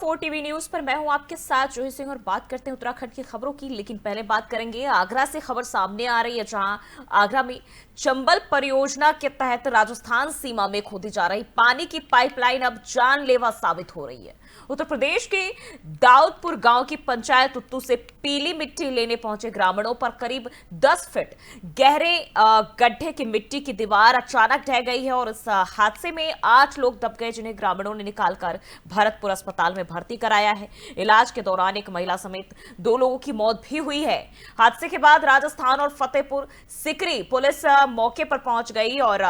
4 TV news पर मैं हूं आपके साथ जूही सिंह और बात करते हैं उत्तराखंड की खबरों की। लेकिन पहले बात करेंगे आगरा से। खबर सामने आ रही है जहां आगरा में चंबल परियोजना के तहत राजस्थान सीमा में खोदी जा रही पानी की पाइपलाइन अब जानलेवा साबित हो रही है। उत्तर प्रदेश के दाऊदपुर गांव की पंचायत उत्तू से पीली मिट्टी लेने पहुंचे ग्रामीणों पर करीब 10 फीट गहरे गड्ढे की मिट्टी की दीवार अचानक ढह गई है और इस हादसे में 8 लोग दब गए, जिन्हें ग्रामीणों ने निकालकर भरतपुर अस्पताल में भर्ती कराया है। इलाज के दौरान एक महिला समेत 2 लोगों की मौत भी हुई है। हादसे के बाद राजस्थान और फतेहपुर सिकरी पुलिस मौके पर पहुंच गई और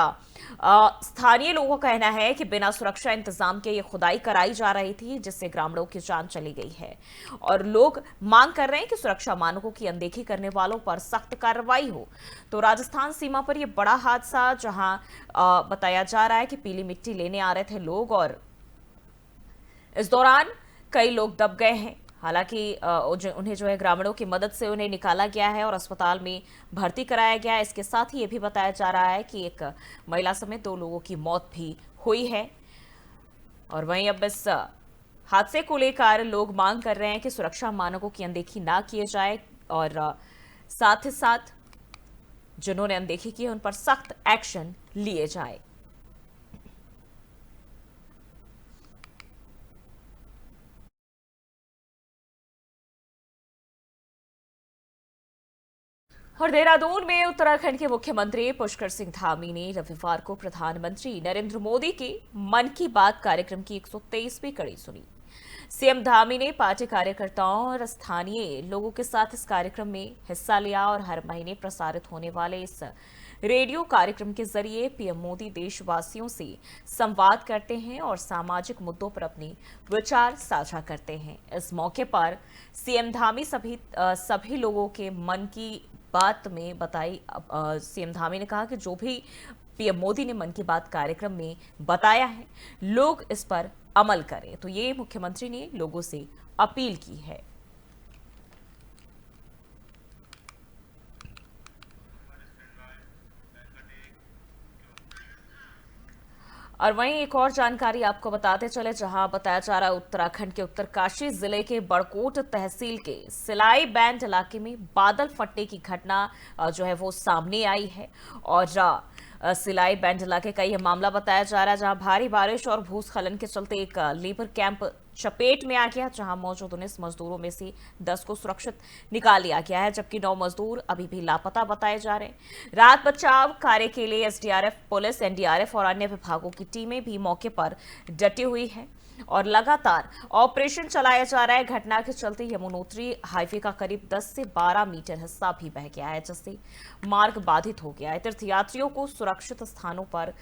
स्थानीय लोगों का कहना है कि बिना सुरक्षा इंतजाम के ये खुदाई कराई जा रही थी, जिससे ग्रामीणों की जान चली गई है। और लोग मांग कर रहे हैं कि सुरक्षा मानकों की अनदेखी करने वालों पर सख्त कार्रवाई हो। तो राजस्थान सीमा पर यह बड़ा हादसा, जहां बताया जा रहा है कि पीली मिट्टी लेने आ रहे थे लोग और इस दौरान कई लोग दब गए हैं। हालांकि उन्हें जो है ग्रामीणों की मदद से उन्हें निकाला गया है और अस्पताल में भर्ती कराया गया है। इसके साथ ही ये भी बताया जा रहा है कि एक महिला समेत 2 लोगों की मौत भी हुई है। और वहीं अब इस हादसे को लेकर लोग मांग कर रहे हैं कि सुरक्षा मानकों की अनदेखी ना किए जाए और साथ ही साथ जिन्होंने अनदेखी की है उन पर सख्त एक्शन लिए जाए। और देहरादून में उत्तराखंड के मुख्यमंत्री पुष्कर सिंह धामी ने रविवार को प्रधानमंत्री नरेंद्र मोदी के मन की बात कार्यक्रम की 123वीं कड़ी सुनी। सीएम धामी ने पार्टी कार्यकर्ताओं और स्थानीय लोगों के साथ इस कार्यक्रम में हिस्सा लिया और हर महीने प्रसारित होने वाले इस रेडियो कार्यक्रम के जरिए पीएम मोदी देशवासियों से संवाद करते हैं और सामाजिक मुद्दों पर अपने विचार साझा करते हैं। इस मौके पर सीएम धामी सभी लोगों के मन की बात में बताई। सीएम धामी ने कहा कि जो भी पीएम मोदी ने मन की बात कार्यक्रम में बताया है, लोग इस पर अमल करें। तो ये मुख्यमंत्री ने लोगों से अपील की है। और वहीं एक और जानकारी आपको बताते चले, जहां बताया जा रहा है उत्तराखंड के उत्तरकाशी जिले के बड़कोट तहसील के सिलाई बैंड इलाके में बादल फटने की घटना जो है वो सामने आई है। और सिलाई बैंड इलाके का यह मामला बताया जा रहा है, जहां भारी बारिश और भूस्खलन के चलते एक लेबर कैंप चपेट में आ गया, जहां मौजूद 19 मजदूरों में से 10 को सुरक्षित निकाल लिया गया है, जबकि 9 मजदूर अभी भी लापता बताए जा रहे हैं। राहत बचाव कार्य के लिए एसडीआरएफ, पुलिस, एनडीआरएफ और अन्य विभागों की टीमें भी मौके पर डटी हुई है और लगातार ऑपरेशन चलाया जा रहा है। घटना के चलते यमुनोत्री हाईवे का करीब 10 से 12 मीटर हिस्सा भी बह गया है, जिससे मार्ग बाधित हो गया है। तीर्थयात्रियों को सुरक्षित स्थानों पर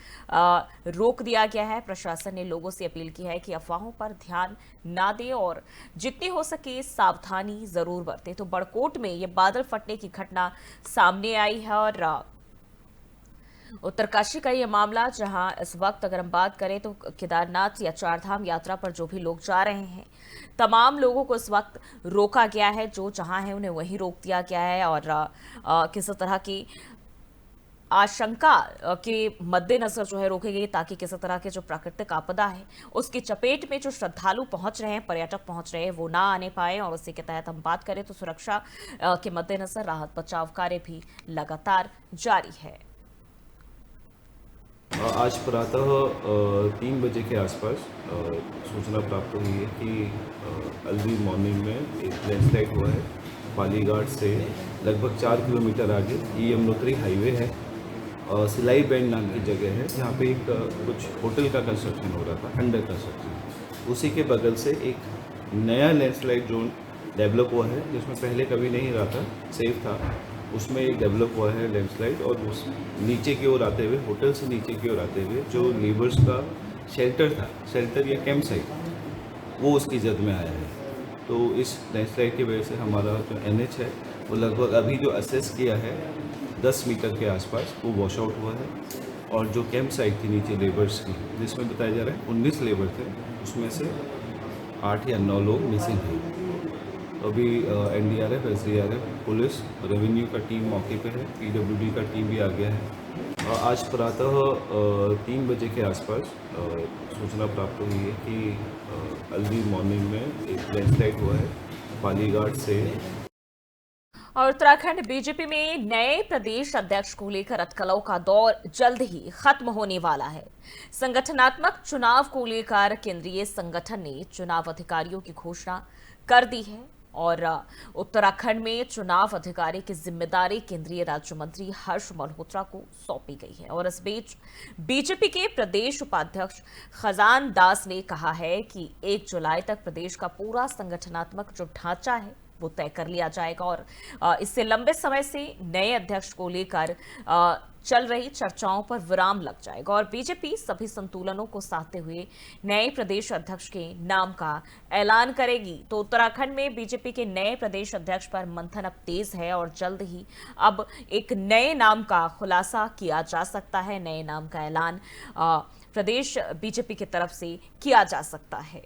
रोक दिया गया है। प्रशासन ने लोगों से अपील की है कि अफवाहों पर ध्यान ना दें और जितनी हो सके सावधानी जरूर बरतें। तो बड़कोट में ये बादल फटने की घटना सामने आई है और उत्तरकाशी का ये मामला, जहां इस वक्त अगर हम बात करें तो केदारनाथ या चारधाम यात्रा पर जो भी लोग जा रहे हैं, तमाम लोगों को इस वक्त रोका गया है। जो जहां है उन्हें वहीं रोक दिया गया है और किसी तरह की आशंका के मद्देनजर जो है रोके गई, ताकि किसी तरह के जो प्राकृतिक आपदा है उसकी चपेट में जो श्रद्धालु पहुंच रहे हैं, पर्यटक पहुंच रहे हैं, वो ना आने पाए। और उसी के तहत हम बात करें तो सुरक्षा के मद्देनजर राहत बचाव कार्य भी लगातार जारी है। आज प्रातः 3 बजे के आसपास सूचना प्राप्त हुई है कि अर्ली मॉर्निंग में एक लैंडस्लाइड हुआ है। पालीघाट से लगभग 4 किलोमीटर आगे ये यमुनोत्री हाईवे है, सिलाई बैंड नाम की जगह है, जहाँ पे एक कुछ होटल का कंस्ट्रक्शन हो रहा था, अंडर कंस्ट्रक्शन। उसी के बगल से एक नया लैंडस्लाइड जोन डेवलप हुआ है, जिसमें पहले कभी नहीं रहा था, सेफ था। उसमें एक डेवलप हुआ है लैंडस्लाइड और उस नीचे की ओर आते हुए, होटल से नीचे की ओर आते हुए जो लेबर्स का शेल्टर था, शेल्टर या कैंप साइट, वो उसकी जद में आया है। तो इस लैंडस्लाइड की वजह से हमारा जो एनएच है वो लगभग अभी जो असेस किया है 10 मीटर के आसपास वो वॉश आउट हुआ है। और जो कैंप साइट थी नीचे लेबर्स की, जिसमें बताया जा रहा है 19 लेबर थे, उसमें से 8 या 9 लोग मिसिंग थे। अभी एनडीआरएफ, एसडीआरएफ, पुलिस, रेवेन्यू का टीम मौके पे है, पीडब्ल्यूडी का टीम भी आ गया है। आज प्रातः 3 बजे के आसपास सूचना प्राप्त हुई है कि अर्ली मॉर्निंग में एक लैंडस्लाइड हुआ है पालीघाट से। और उत्तराखंड बीजेपी में नए प्रदेश अध्यक्ष को लेकर अटकलों का दौर जल्द ही खत्म होने वाला है। संगठनात्मक चुनाव को लेकर केंद्रीय संगठन ने चुनाव अधिकारियों की घोषणा कर दी है और उत्तराखंड में चुनाव अधिकारी की जिम्मेदारी केंद्रीय राज्य मंत्री हर्ष मल्होत्रा को सौंपी गई है। और इस बीच बीजेपी के प्रदेश उपाध्यक्ष खजान दास ने कहा है कि 1 जुलाई तक प्रदेश का पूरा संगठनात्मक जो ढांचा है वो तय कर लिया जाएगा और इससे लंबे समय से नए अध्यक्ष को लेकर चल रही चर्चाओं पर विराम लग जाएगा और बीजेपी सभी संतुलनों को साधते हुए नए प्रदेश अध्यक्ष के नाम का ऐलान करेगी। तो उत्तराखंड में बीजेपी के नए प्रदेश अध्यक्ष पर मंथन अब तेज है और जल्द ही अब एक नए नाम का खुलासा किया जा सकता है। नए नाम का ऐलान प्रदेश बीजेपी की तरफ से किया जा सकता है।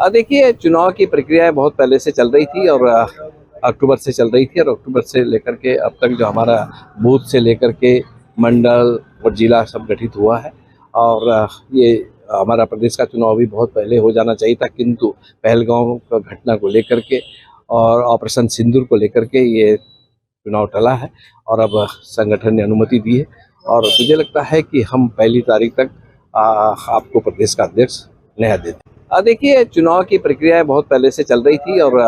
देखिए, चुनाव की प्रक्रिया बहुत पहले से चल रही थी और अक्टूबर से चल रही थी और अक्टूबर से लेकर के अब तक जो हमारा बूथ से लेकर के मंडल और जिला सब गठित हुआ है और ये हमारा प्रदेश का चुनाव भी बहुत पहले हो जाना चाहिए था, किंतु पहलगांव का घटना को लेकर के और ऑपरेशन सिंदूर को लेकर के ये चुनाव टला है और अब संगठन ने अनुमति दी है और मुझे लगता है कि हम 1 तारीख तक आपको प्रदेश का अध्यक्ष नया देते। देखिए, चुनाव की प्रक्रिया बहुत पहले से चल रही थी और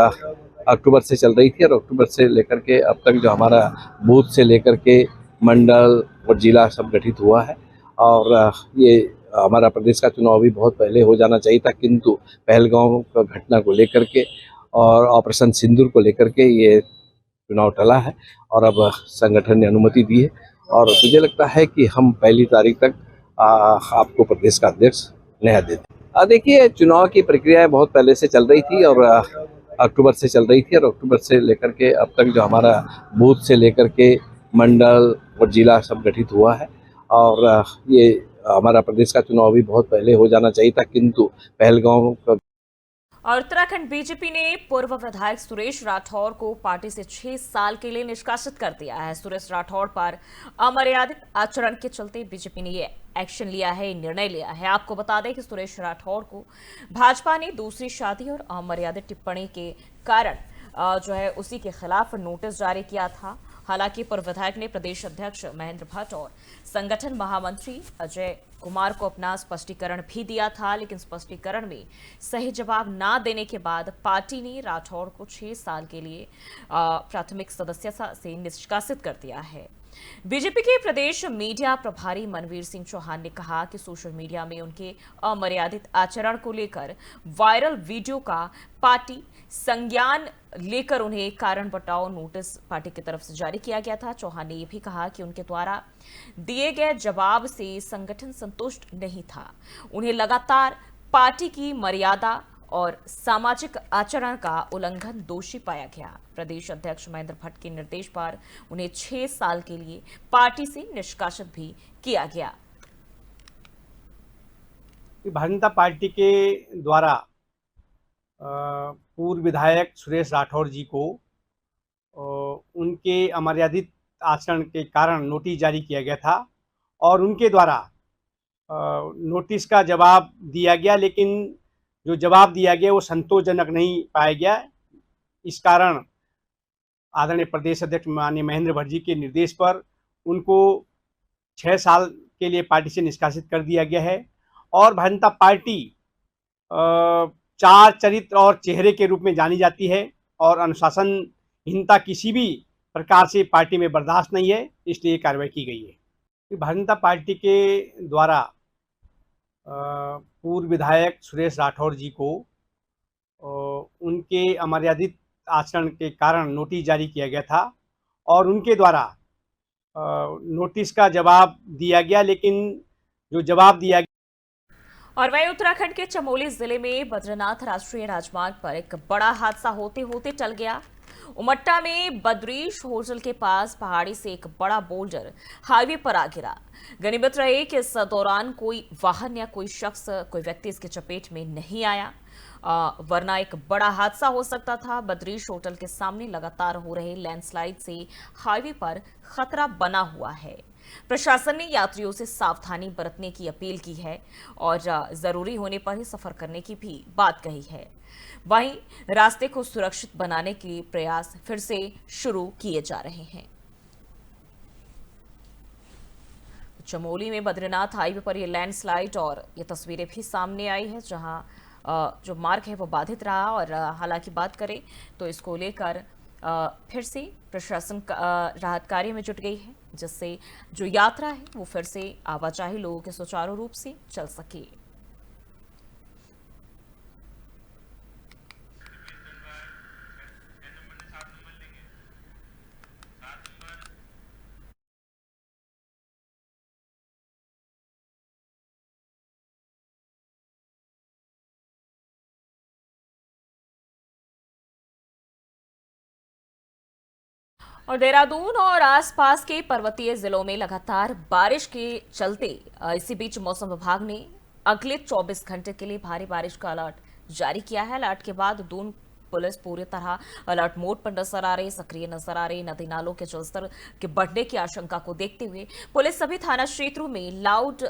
अक्टूबर से चल रही थी और अक्टूबर से लेकर के अब तक जो हमारा बूथ से लेकर के मंडल और जिला सब गठित हुआ है और ये हमारा प्रदेश का चुनाव भी बहुत पहले हो जाना चाहिए था, किंतु पहलगांव का घटना को लेकर के और ऑपरेशन सिंदूर को लेकर के ये चुनाव टला है और अब संगठन ने अनुमति दी है और मुझे लगता है कि हम 1 तारीख तक आपको प्रदेश का अध्यक्ष नया देते। देखिए, चुनाव की प्रक्रिया बहुत पहले से चल रही थी और अक्टूबर से चल रही थी और अक्टूबर से लेकर के अब तक जो हमारा बूथ से लेकर के मंडल और जिला सब गठित हुआ है और ये हमारा प्रदेश का चुनाव भी बहुत पहले हो जाना चाहिए था, किंतु पहलगांव का। और उत्तराखंड बीजेपी ने पूर्व विधायक सुरेश राठौर को पार्टी से 6 साल के लिए निष्कासित कर दिया है। सुरेश राठौर पर अमर्यादित आचरण के चलते बीजेपी ने ये एक्शन लिया है, निर्णय लिया है। आपको बता दें कि सुरेश राठौर को भाजपा ने दूसरी शादी और अमर्यादित टिप्पणी के कारण जो है उसी के खिलाफ नोटिस जारी किया था। हालांकि पूर्व विधायक ने प्रदेश अध्यक्ष महेंद्र भट्ट और संगठन महामंत्री अजय कुमार को अपना स्पष्टीकरण भी दिया था, लेकिन स्पष्टीकरण में सही जवाब ना देने के बाद पार्टी ने राठौर को 6 साल के लिए प्राथमिक सदस्यता से निष्कासित कर दिया है। बीजेपी के प्रदेश मीडिया प्रभारी मनवीर सिंह चौहान ने कहा कि सोशल मीडिया में उनके अमर्यादित आचरण को लेकर वायरल वीडियो का पार्टी संज्ञान लेकर उन्हें कारण बताओ नोटिस पार्टी की तरफ से जारी किया गया था। चौहान ने यह भी कहा कि उनके द्वारा दिए गए जवाब से संगठन संतुष्ट नहीं था। उन्हें लगातार पार्टी की मर्यादा और सामाजिक आचरण का उल्लंघन दोषी पाया गया। प्रदेश अध्यक्ष महेंद्र भट्ट के निर्देश पर उन्हें 6 साल के लिए पार्टी से निष्कासित भी किया गया। भारतीय जनता पार्टी के द्वारा पूर्व विधायक सुरेश राठौर जी को उनके अमर्यादित आचरण के कारण नोटिस जारी किया गया था और उनके द्वारा नोटिस का जवाब दिया गया, लेकिन जो जवाब दिया गया वो संतोषजनक नहीं पाया गया। इस कारण आदरणीय प्रदेश अध्यक्ष माननीय महेंद्र भट्ट जी के निर्देश पर उनको 6 साल के लिए पार्टी से निष्कासित कर दिया गया है और भारतीय जनता पार्टी 4 चरित्र और चेहरे के रूप में जानी जाती है और अनुशासनहीनता किसी भी प्रकार से पार्टी में बर्दाश्त नहीं है, इसलिए कार्रवाई की गई है। भारतीय जनता पार्टी के द्वारा पूर्व विधायक सुरेश राठौर जी को उनके अमर्यादित आचरण के कारण नोटिस जारी किया गया था और उनके द्वारा नोटिस का जवाब दिया गया, लेकिन जो जवाब दिया गया। और वहीं उत्तराखंड के चमोली जिले में बद्रीनाथ राष्ट्रीय राजमार्ग पर एक बड़ा हादसा होते होते टल गया। उमट्टा में बद्रीश होटल के पास पहाड़ी से एक बड़ा बोल्डर हाईवे पर आ गिरा। गनीमत रहे कि इस दौरान कोई वाहन या कोई शख्स, कोई व्यक्ति इसके चपेट में नहीं आया। वरना एक बड़ा हादसा हो सकता था। बद्रीश होटल के सामने लगातार हो रहे लैंडस्लाइड से हाईवे पर खतरा बना हुआ है। प्रशासन ने यात्रियों से सावधानी बरतने की अपील की है और जरूरी होने पर ही सफर करने की भी बात कही है। वहीं रास्ते को सुरक्षित बनाने के प्रयास फिर से शुरू किए जा रहे हैं। चमोली में बद्रीनाथ हाईवे पर ये लैंडस्लाइड और ये तस्वीरें भी सामने आई है, जहां जो मार्ग है वो बाधित रहा। और हालांकि बात करें तो इसको लेकर फिर से प्रशासन राहत कार्य में जुट गई है, जिससे जो यात्रा है वो फिर से आवाजाही लोगों के सुचारू रूप से चल सके। और देहरादून और आसपास के पर्वतीय जिलों में लगातार बारिश के चलते इसी बीच मौसम विभाग ने अगले 24 घंटे के लिए भारी बारिश का अलर्ट जारी किया है। अलर्ट के बाद दून पुलिस पूरी तरह अलर्ट मोड पर नजर आ रही, सक्रिय नजर आ रही। नदी नालों के जलस्तर के बढ़ने की आशंका को देखते हुए पुलिस सभी थाना क्षेत्रों में लाउड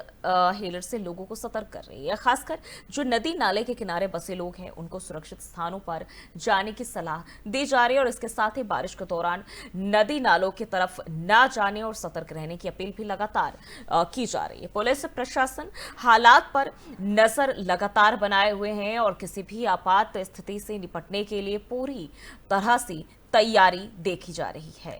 हेलर से लोगों को सतर्क कर रही है। खासकर जो नदी नाले के किनारे बसे लोग हैं उनको सुरक्षित स्थानों पर जाने की सलाह दी जा रही है और इसके साथ ही बारिश के दौरान नदी नालों की तरफ न जाने और सतर्क रहने की अपील भी लगातार की जा रही है। पुलिस प्रशासन हालात पर नजर लगातार बनाए हुए हैं और किसी भी आपात स्थिति से निपटने के लिए पूरी तरह से तैयारी देखी जा रही है।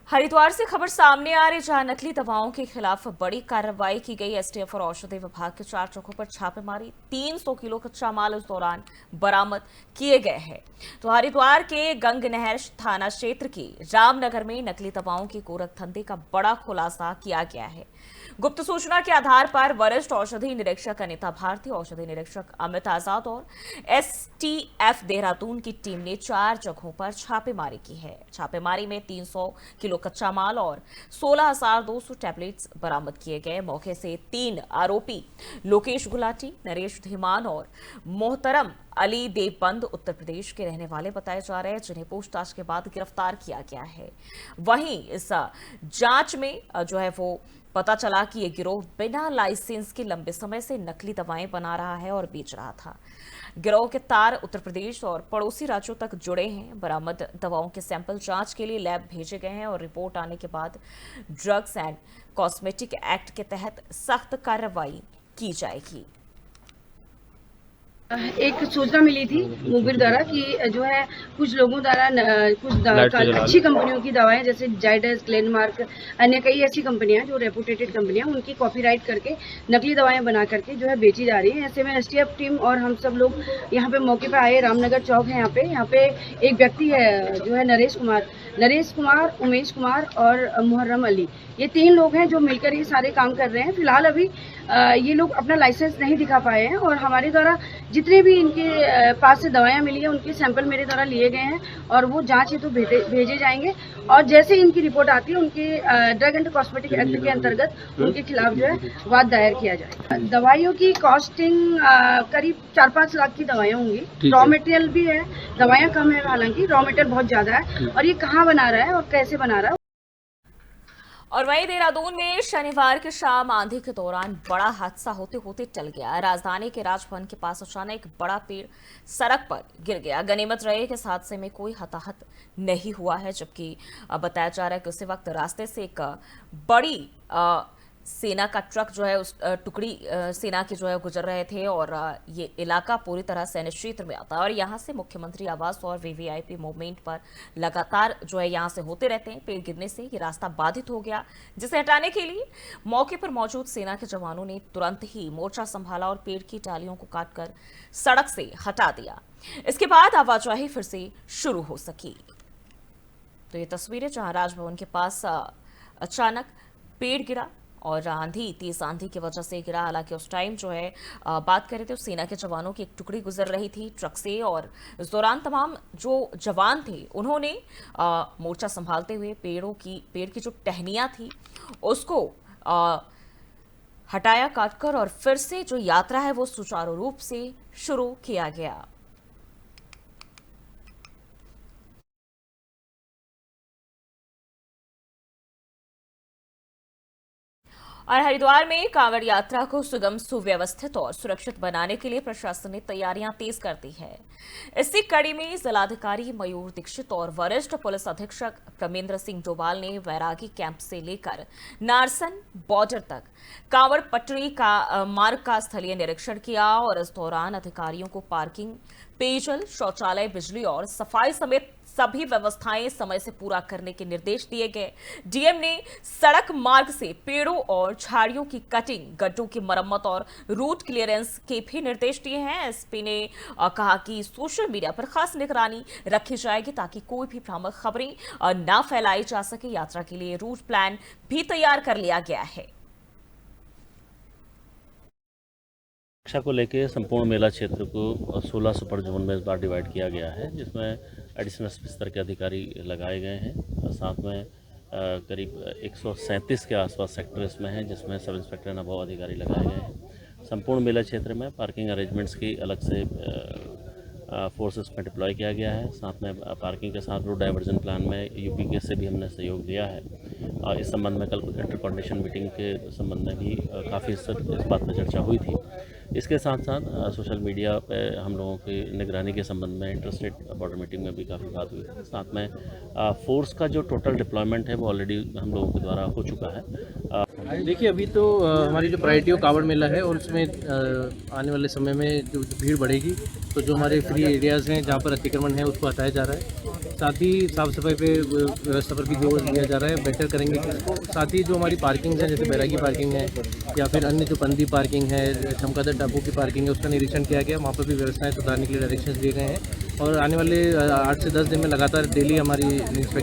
हरिद्वार से खबर सामने आ रही, जहां नकली दवाओं के खिलाफ बड़ी कार्रवाई की गई। एसटीएफ और औषधि विभाग के 4 चौकों पर छापेमारी, 300 किलो कच्चा माल इस दौरान बरामद किए गए हैं। तो हरिद्वार के गंग नहर थाना क्षेत्र के रामनगर में नकली दवाओं की गोरख धंधे का बड़ा खुलासा किया गया है। गुप्त सूचना के आधार पर वरिष्ठ औषधि निरीक्षक अनिता भारती, औषधि निरीक्षक अमित आजाद और एसटीएफ देहरादून की टीम ने 4 जगहों पर छापेमारी की है। छापेमारी में 300 किलो कच्चा माल और 16,200 टैबलेट्स बरामद किए गए। मौके से 3 आरोपी लोकेश गुलाटी, नरेश धीमान और मोहतरम अली देवबंद उत्तर प्रदेश के रहने वाले बताए जा रहे हैं, जिन्हें पूछताछ के बाद गिरफ्तार किया गया है। वहीं इस जांच में जो है वो पता चला कि ये गिरोह बिना लाइसेंस के लंबे समय से नकली दवाएं बना रहा है और बेच रहा था। गिरोह के तार उत्तर प्रदेश और पड़ोसी राज्यों तक जुड़े हैं। बरामद दवाओं के सैंपल जांच के लिए लैब भेजे गए हैं और रिपोर्ट आने के बाद ड्रग्स एंड कॉस्मेटिक एक्ट के तहत सख्त कार्रवाई की जाएगी। एक सूचना मिली थी मुखबिर द्वारा कि जो है कुछ लोगों द्वारा अच्छी कंपनियों की दवाएं जैसे जाइडस, ग्लेनमार्क, अन्य कई ऐसी कंपनियां जो रेपुटेटेड कंपनियां उनकी कॉपीराइट करके नकली दवाएं बना करके जो है बेची जा रही हैं। ऐसे में एसटीएफ टीम और हम सब लोग यहाँ पे मौके पे आए। रामनगर चौक है यहाँ पे एक व्यक्ति है जो है नरेश कुमार, उमेश कुमार और मुहर्रम अली, ये 3 लोग हैं जो मिलकर ये सारे काम कर रहे हैं। फिलहाल अभी ये लोग अपना लाइसेंस नहीं दिखा पाए हैं और हमारे द्वारा जितने भी इनके पास से दवाएं मिली हैं उनके सैंपल मेरे द्वारा लिए गए हैं और वो जांच हेतु भेजे जाएंगे और जैसे इनकी रिपोर्ट आती है उनके ड्रग एंड कॉस्मेटिक एक्ट के अंतर्गत उनके खिलाफ जो है वाद दायर किया जाएगा। दवाइयों की कॉस्टिंग करीब 4-5 लाख की दवाइयाँ होंगी। रॉ मटेरियल भी है, दवाइयाँ कम है, हालांकि रॉ मटेरियल बहुत ज्यादा है और ये कहाँ बना रहा है और कैसे बना रहा है। और वहीं देहरादून में शनिवार की शाम आंधी के दौरान बड़ा हादसा होते होते टल गया। राजधानी के राजभवन के पास अचानक एक बड़ा पेड़ सड़क पर गिर गया। गनीमत रहे कि इस हादसे में कोई हताहत नहीं हुआ है, जबकि बताया जा रहा है कि उसी वक्त रास्ते से एक बड़ी सेना का ट्रक जो है उस टुकड़ी सेना के जो है गुजर रहे थे और ये इलाका पूरी तरह सैन्य क्षेत्र में आता है और यहाँ से मुख्यमंत्री आवास और वीवीआईपी मूवमेंट पर लगातार जो है यहाँ से होते रहते हैं। पेड़ गिरने से ये रास्ता बाधित हो गया, जिसे हटाने के लिए मौके पर मौजूद सेना के जवानों ने तुरंत ही मोर्चा संभाला और पेड़ की टालियों को काटकर सड़क से हटा दिया। इसके बाद आवाजाही फिर से शुरू हो सकी। तो ये तस्वीरें जहां राजभवन के पास अचानक पेड़ गिरा और आंधी, तेज आंधी की वजह से गिरा। हालांकि उस टाइम जो है बात करें तो सेना के जवानों की एक टुकड़ी गुजर रही थी ट्रक से, और इस दौरान तमाम जो जवान थे उन्होंने मोर्चा संभालते हुए पेड़ की जो टहनियाँ थी उसको हटाया काटकर, और फिर से जो यात्रा है वो सुचारू रूप से शुरू किया गया। और हरिद्वार में कांवड़ यात्रा को सुगम, सुव्यवस्थित और सुरक्षित बनाने के लिए प्रशासन ने तैयारियां तेज कर दी है। इसी कड़ी में जिलाधिकारी मयूर दीक्षित और वरिष्ठ पुलिस अधीक्षक प्रमेंद्र सिंह डोभाल ने वैरागी कैंप से लेकर नारसन बॉर्डर तक कांवड़ पटरी का मार्ग का स्थलीय निरीक्षण किया, और इस दौरान अधिकारियों को पार्किंग, पेयजल, शौचालय, बिजली और सफाई समेत सभी व्यवस्थाएं समय से पूरा करने के निर्देश दिए गए। डीएम ने सड़क मार्ग से पेड़ों और झाड़ियों की कटिंग, गड्ढों की मरम्मत और रूट क्लियरेंस के भी निर्देश दिए हैं। एसपी ने कहा कि सोशल मीडिया पर खास निगरानी रखी जाएगी ताकि कोई भी भ्रामक खबरें ना फैलाई जा सके। यात्रा के लिए रूट प्लान भी तैयार कर लिया गया है। शिक्षा को लेकर संपूर्ण मेला क्षेत्र को 16 सुपर जोन में इस बार डिवाइड किया गया है, जिसमें एडिशनल स्तर के अधिकारी लगाए गए हैं। साथ में करीब 137 के आसपास सेक्टर इसमें हैं, जिसमें सब इंस्पेक्टर एंड अबव अधिकारी लगाए गए हैं। संपूर्ण मेला क्षेत्र में पार्किंग अरेंजमेंट्स की अलग से फोर्सेस में डिप्लॉय किया गया है। साथ में पार्किंग के साथ रूट डाइवर्जन प्लान में यूपी के से भी हमने सहयोग दिया है। इस संबंध में कल इंटर कोऑर्डिनेशन मीटिंग के संबंध में भी काफ़ी इस बात पर चर्चा हुई थी। इसके साथ साथ सोशल मीडिया पे हम लोगों की निगरानी के संबंध में इंटरस्टेट बॉर्डर मीटिंग में भी काफ़ी बात हुई है। साथ में फोर्स का जो टोटल डिप्लॉयमेंट है वो ऑलरेडी हम लोगों के द्वारा हो चुका है। देखिए, अभी तो हमारी जो प्रायोरिटी हो कांवड़ मेला है, और उसमें आने वाले समय में जो भीड़ बढ़ेगी तो जो हमारे फ्री एरियाज़ हैं जहाँ पर अतिक्रमण है उसको हटाया जा रहा है। साथ ही साफ़ सफाई पे व्यवस्था पर भी जोर दिया जा रहा है, बेटर करेंगे इसको। साथ ही जो हमारी पार्किंग्स हैं, जैसे बैरागी पार्किंग है या फिर अन्य जो पंदी पार्किंग है, चमकादड़ टापू की पार्किंग है, उसका निरीक्षण किया गया। वहाँ पर भी व्यवस्थाएं सुधारने के लिए डायरेक्शंस दिए गए हैं, और आने वाले 8 से 10 दिन में लगातार डेली हमारी इंस्पेक्शन।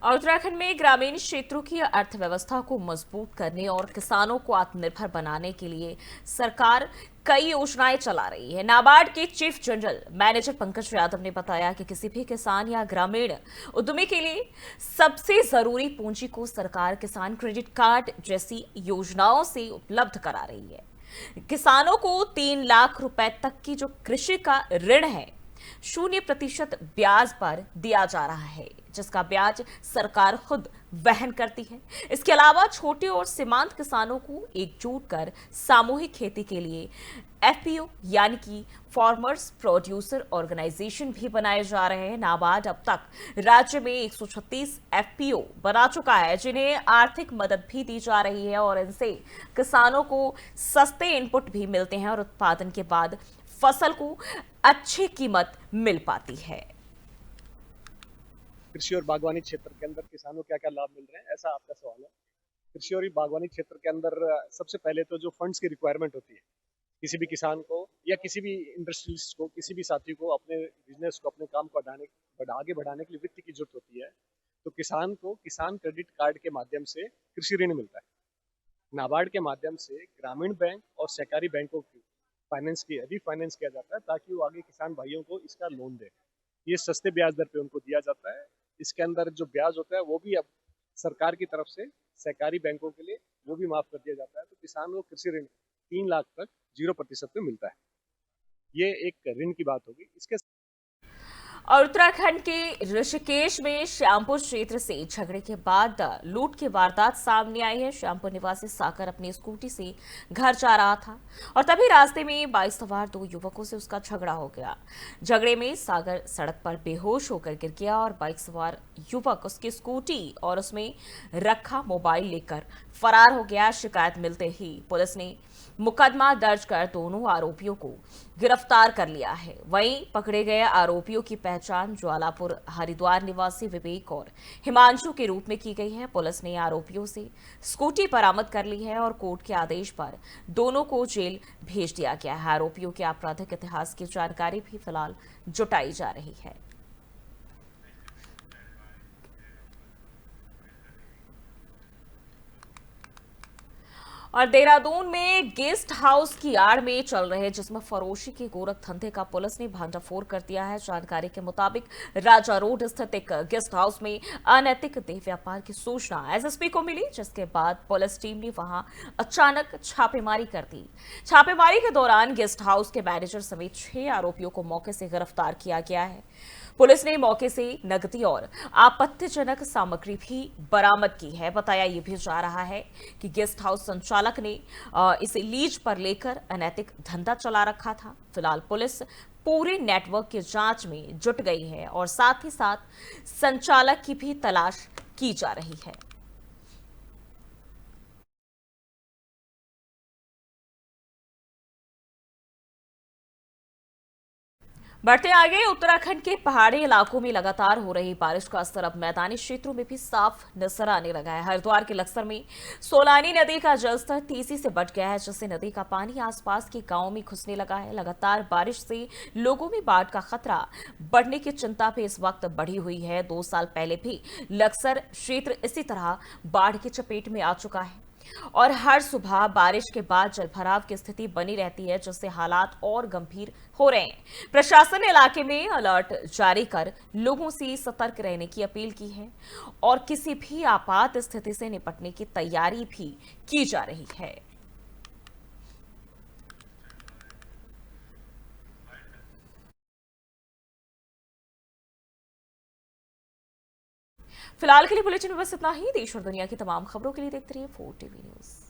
और उत्तराखंड में ग्रामीण क्षेत्रों की अर्थव्यवस्था को मजबूत करने और किसानों को आत्मनिर्भर बनाने के लिए सरकार कई योजनाएं चला रही है। नाबार्ड के chief general manager Pankaj Yadav ने बताया कि किसी भी किसान या ग्रामीण उद्यमी के लिए सबसे जरूरी पूंजी को सरकार किसान क्रेडिट कार्ड जैसी योजनाओं से उपलब्ध करा रही है। किसानों को 3 लाख रुपए तक की जो कृषि का ऋण है 0% ब्याज पर दिया जा रहा है, जिसका ब्याज सरकार खुद वहन करती है। इसके अलावा छोटे और सीमांत किसानों को एकजुट कर सामूहिक खेती के लिए एफपीओ यानी कि फार्मर्स प्रोड्यूसर ऑर्गेनाइजेशन भी बनाए जा रहे हैं। नाबार्ड अब तक राज्य में 136 एफपीओ बना चुका है, जिन्हें आर्थिक मदद भी दी जा रही है, और इनसे किसानों को सस्ते इनपुट भी मिलते हैं और उत्पादन के बाद फसल को अच्छी कीमत मिल पाती है। कृषि और बागवानी क्षेत्र के अंदर किसानों क्या क्या लाभ मिल रहे हैं, ऐसा आपका सवाल है। कृषि और बागवानी क्षेत्र के अंदर सबसे पहले तो जो फंड्स की रिक्वायरमेंट होती है, किसी भी किसान को या किसी भी इंडस्ट्रियलिस्ट को, किसी भी साथी को अपने बिजनेस को, अपने काम को आगे बढ़ाने के लिए वित्त की जरूरत होती है, तो किसान को किसान क्रेडिट कार्ड के माध्यम से कृषि ऋण मिलता है। नाबार्ड के माध्यम से ग्रामीण बैंक और सहकारी बैंकों की फाइनेंस किया जाता है, ताकि वो आगे किसान भाइयों को इसका लोन दे। ये सस्ते ब्याज दर पे उनको दिया जाता है। इसके अंदर जो ब्याज होता है वो भी अब सरकार की तरफ से सहकारी बैंकों के लिए वो भी माफ कर दिया जाता है। तो किसान को कृषि ऋण 3 लाख तक 0% पे मिलता है। ये एक ऋण की बात होगी। इसके और उत्तराखंड के ऋषिकेश में श्यामपुर क्षेत्र से झगड़े के बाद लूट की वारदात सामने आई है। श्यामपुर निवासी सागर अपनी स्कूटी से घर जा रहा था और तभी रास्ते में बाइक सवार 2 युवकों से उसका झगड़ा हो गया। झगड़े में सागर सड़क पर बेहोश होकर गिर गया और बाइक सवार युवक उसकी स्कूटी और उसमें रखा मोबाइल लेकर फरार हो गया। शिकायत मिलते ही पुलिस ने मुकदमा दर्ज कर दोनों आरोपियों को गिरफ्तार कर लिया है। वहीं पकड़े गए आरोपियों की पहचान ज्वालापुर हरिद्वार निवासी विवेक और हिमांशु के रूप में की गई है। पुलिस ने आरोपियों से स्कूटी बरामद कर ली है और कोर्ट के आदेश पर दोनों को जेल भेज दिया गया है। आरोपियों के आपराधिक इतिहास की जानकारी भी फिलहाल जुटाई जा रही है। और देहरादून में गेस्ट हाउस की आड़ में चल रहे जिसमें फरोशी के गोरख धंधे का पुलिस ने भांडाफोड़ कर दिया है। जानकारी के मुताबिक राजा रोड स्थित एक गेस्ट हाउस में अनैतिक देह व्यापार की सूचना एसएसपी को मिली, जिसके बाद पुलिस टीम ने वहां अचानक छापेमारी कर दी। छापेमारी के दौरान गेस्ट हाउस के मैनेजर समेत 6 आरोपियों को मौके से गिरफ्तार किया गया है। पुलिस ने मौके से नकदी और आपत्तिजनक सामग्री भी बरामद की है। बताया यह भी जा रहा है कि गेस्ट हाउस संचालक ने इसे लीज पर लेकर अनैतिक धंधा चला रखा था। फिलहाल पुलिस पूरे नेटवर्क की जांच में जुट गई है और साथ ही साथ संचालक की भी तलाश की जा रही है। बढ़ते आगे, उत्तराखंड के पहाड़ी इलाकों में लगातार हो रही बारिश का असर अब मैदानी क्षेत्रों में भी साफ नजर आने लगा है। हरिद्वार के लक्सर में सोलानी नदी का जलस्तर तेजी से बढ़ गया है, जिससे नदी का पानी आसपास के गांवों में घुसने लगा है। लगातार बारिश से लोगों में बाढ़ का खतरा बढ़ने की चिंता भी इस वक्त बढ़ी हुई है। 2 साल पहले भी लक्सर क्षेत्र इसी तरह बाढ़ की चपेट में आ चुका है और हर सुबह बारिश के बाद जलभराव की स्थिति बनी रहती है, जिससे हालात और गंभीर हो रहे हैं। प्रशासन ने इलाके में अलर्ट जारी कर लोगों से सतर्क रहने की अपील की है और किसी भी आपात स्थिति से निपटने की तैयारी भी की जा रही है। फिलहाल के लिए बुलेटिन में बस इतना ही। देश और दुनिया की तमाम खबरों के लिए देखते रहिए 4 टीवी न्यूज।